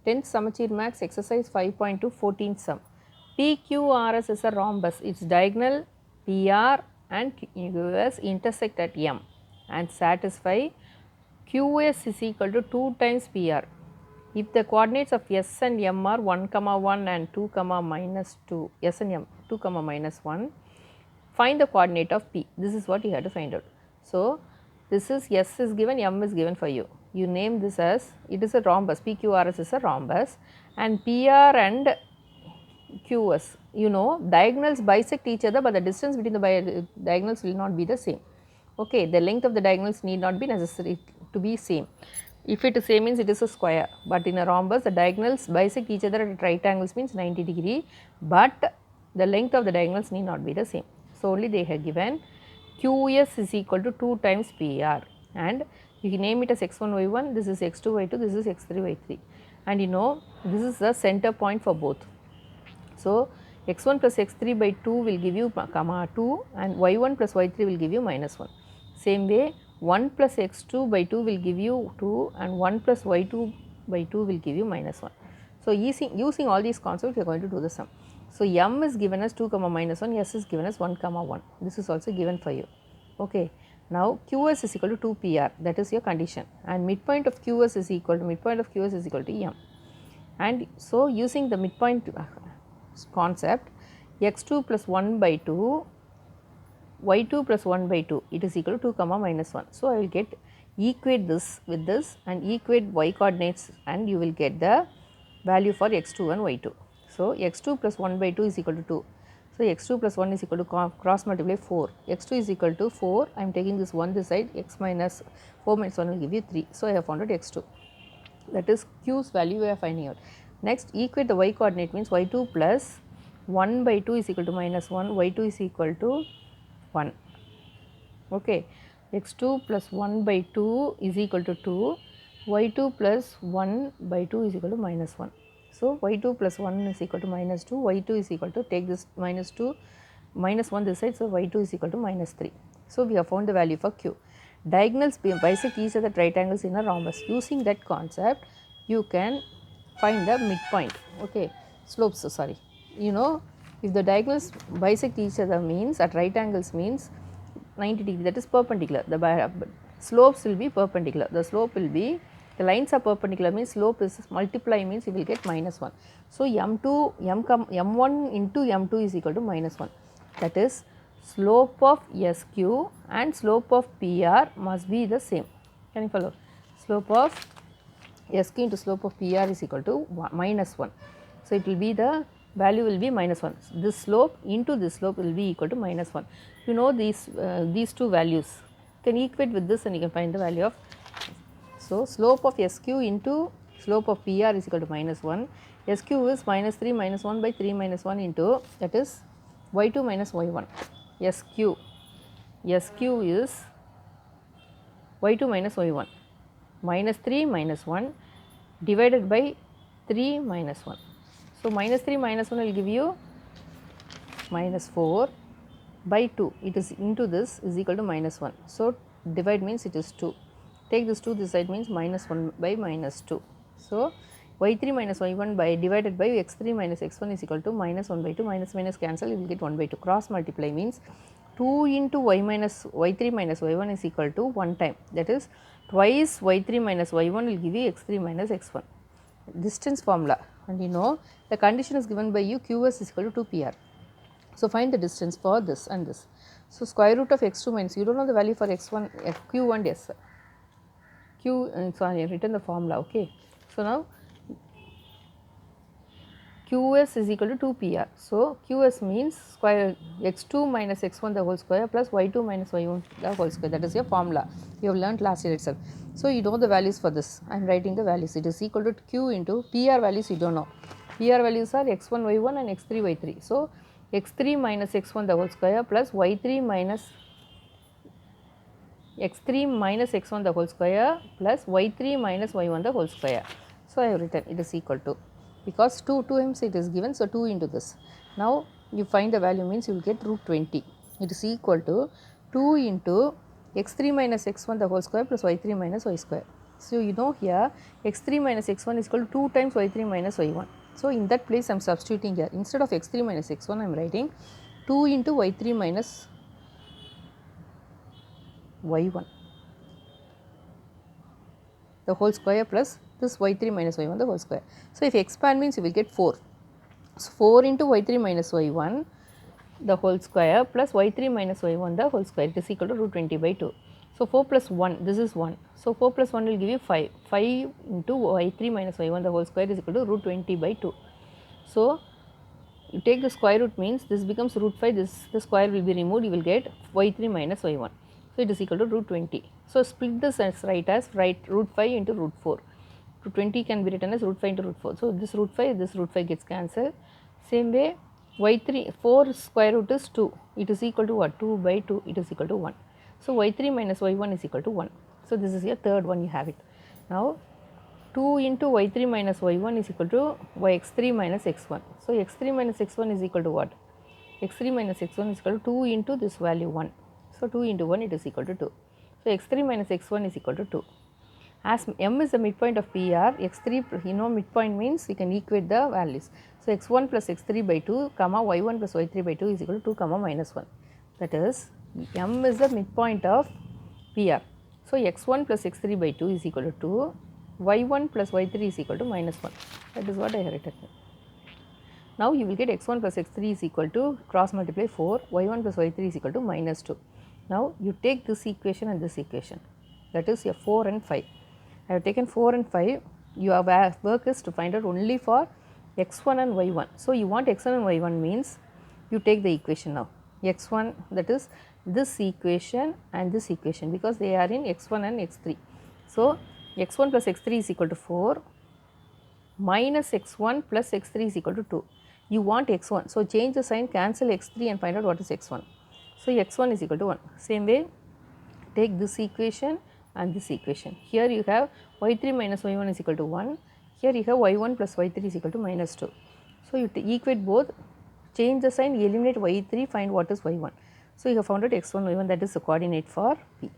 10th Samachir Max exercise 5.2 14th sum. PQRS is a rhombus. Its diagonal PR and QS intersect at M and satisfy QS is equal to 2 times PR. If the coordinates of S and M are 1, 1 and 2, minus 2, S and M 2, minus 1, find the coordinate of P. This is what you have to find out. So, this is S is given, M is given for you. You name this as, it is a rhombus, PQRS is a rhombus, and PR and QS, you know, diagonals bisect each other, but the distance between the diagonals will not be the same. Okay, the length of the diagonals need not be necessary to be same. If it is same means it is a square, but in a rhombus the diagonals bisect each other at right angles means 90 degree, but the length of the diagonals need not be the same. So, only they have given QS is equal to 2 times PR, and you can name it as x1 y1, this is x2 y2, this is x3 y3, and you know this is the center point for both. So, x1 plus x3 by 2 will give you comma 2, and y1 plus y3 will give you minus 1. Same way 1 plus x2 by 2 will give you 2, and 1 plus y2 by 2 will give you minus 1. So, using all these concepts we are going to do the sum. So, M is given as 2 minus 1, S is given as 1 1. This is also given for you. Okay. Now, QS is equal to 2 PR, that is your condition, and midpoint of QS is equal to M. And so, using the midpoint concept, x2 plus 1 by 2, y2 plus 1 by 2, it is equal to 2 minus 1. So, I will get equate this with this and equate y coordinates, and you will get the value for x2 and y2. So, x2 plus 1 by 2 is equal to 2. So, x2 plus 1 is equal to cross multiply 4, x2 is equal to 4, I am taking this 1 this side, x minus 4 minus 1 will give you 3. So, I have found out x2, that is q's value we are finding out. Next, equate the y coordinate means y2 plus 1 by 2 is equal to minus 1, y2 is equal to 1. Okay. x2 plus 1 by 2 is equal to 2, y2 plus 1 by 2 is equal to minus 1. So, y2 plus 1 is equal to minus 2, y2 is equal to, take this minus 2, minus 1 this side, so y2 is equal to minus 3. So, we have found the value for q. Diagonals bisect each other at right angles in a rhombus. Using that concept, you can find the midpoint, okay, slopes, sorry. You know, if the diagonals bisect each other means at right angles means 90 degree, that is perpendicular, the slopes will be perpendicular, the slope will be, the lines are perpendicular means slope is multiply means you will get minus 1. So, m1 into m2 is equal to minus 1, that is slope of SQ and slope of PR must be the same. Can you follow? Slope of SQ into slope of PR is equal to minus 1. So, it will be the value will be minus 1. This slope into this slope will be equal to minus 1. You know these two values, you can equate with this and you can find the value of. So, slope of SQ into slope of PR is equal to minus 1. SQ is minus 3 minus 1 by 3 minus 1 into, that is y2 minus y1. SQ is y2 minus y1, minus 3 minus 1 divided by 3 minus 1. So, minus 3 minus 1 will give you minus 4 by 2, it is into this is equal to minus 1. So, divide means it is 2, take this 2 this side means minus 1 by minus 2. So, y3 minus y1 by divided by x3 minus x1 is equal to minus 1 by 2, minus minus cancel, you will get 1 by 2, cross multiply means 2 into y3 minus y1 is equal to 1 time, that is twice y3 minus y1 will give you x3 minus x1. Distance formula, and you know the condition is given by you, qs is equal to 2 PR. So, find the distance for this and this. So, square root of x2 minus, you do not know the value for x1, q and s, sorry I have written the formula, okay. So, now qs is equal to 2 PR. So, qs means square x2 minus x1 the whole square plus y2 minus y1 the whole square, that is your formula you have learnt last year itself. So, you know the values for this, I am writing the values, it is equal to q into PR values you do not know. PR values are x1 y1 and x3 y3. So, x3 minus x1 the whole square plus y3 minus x3 minus x1 the whole square plus y3 minus y1 the whole square. So, I have written it is equal to, because 2 times it is given, so 2 into this. Now, you find the value means you will get root 20, it is equal to 2 into x3 minus x1 the whole square plus y3 minus y square. So, you know here x3 minus x1 is equal to 2 times y3 minus y1. So, in that place I am substituting here, instead of x3 minus x1 I am writing 2 into y3 minus y1 the whole square plus this y3 minus y1 the whole square. So, if expand means you will get 4. So, 4 into y3 minus y1 the whole square plus y3 minus y1 the whole square, it is equal to root 20 by 2. So, 4 plus 1, this is 1. So, 4 plus 1 will give you 5. 5 into y3 minus y1 the whole square is equal to root 20 by 2. So, you take the square root means this becomes root 5, the square will be removed, you will get y3 minus y1. So, it is equal to root 20. So, split this as write root 5 into root 4. Root 20 can be written as root 5 into root 4. So, this root 5 gets cancelled. Same way y3, 4 square root is 2, it is equal to what? 2 by 2, it is equal to 1. So, y3 minus y1 is equal to 1. So, this is your third one, you have it. Now, 2 into y3 minus y1 is equal to x3 minus x1. So, x3 minus x1 is equal to what? x3 minus x1 is equal to 2 into this value 1. So, 2 into 1 it is equal to 2. So, x3 minus x1 is equal to 2. As m is the midpoint of PR, x3 you know midpoint means you can equate the values. So, x1 plus x3 by 2 comma y1 plus y3 by 2 is equal to 2 comma minus 1. That is m is the midpoint of PR. So, x1 plus x3 by 2 is equal to 2, y1 plus y3 is equal to minus 1. That is what I have written. Now, you will get x1 plus x3 is equal to cross multiply 4, y1 plus y3 is equal to minus 2. Now, you take this equation and this equation, that is your 4 and 5. I have taken 4 and 5, your work is to find out only for x1 and y1. So, you want x1 and y1 means you take the equation now, x1 that is this equation and this equation because they are in x1 and x3. So, x1 plus x3 is equal to 4 minus x1 plus x3 is equal to 2. You want x1. So, change the sign, cancel x3 and find out what is x1. So, x1 is equal to 1. Same way, take this equation and this equation. Here you have y3 minus y1 is equal to 1. Here you have y1 plus y3 is equal to minus 2. So, you equate both, change the sign, eliminate y3, find what is y1. So, you have found out x1, y1, that is the coordinate for P.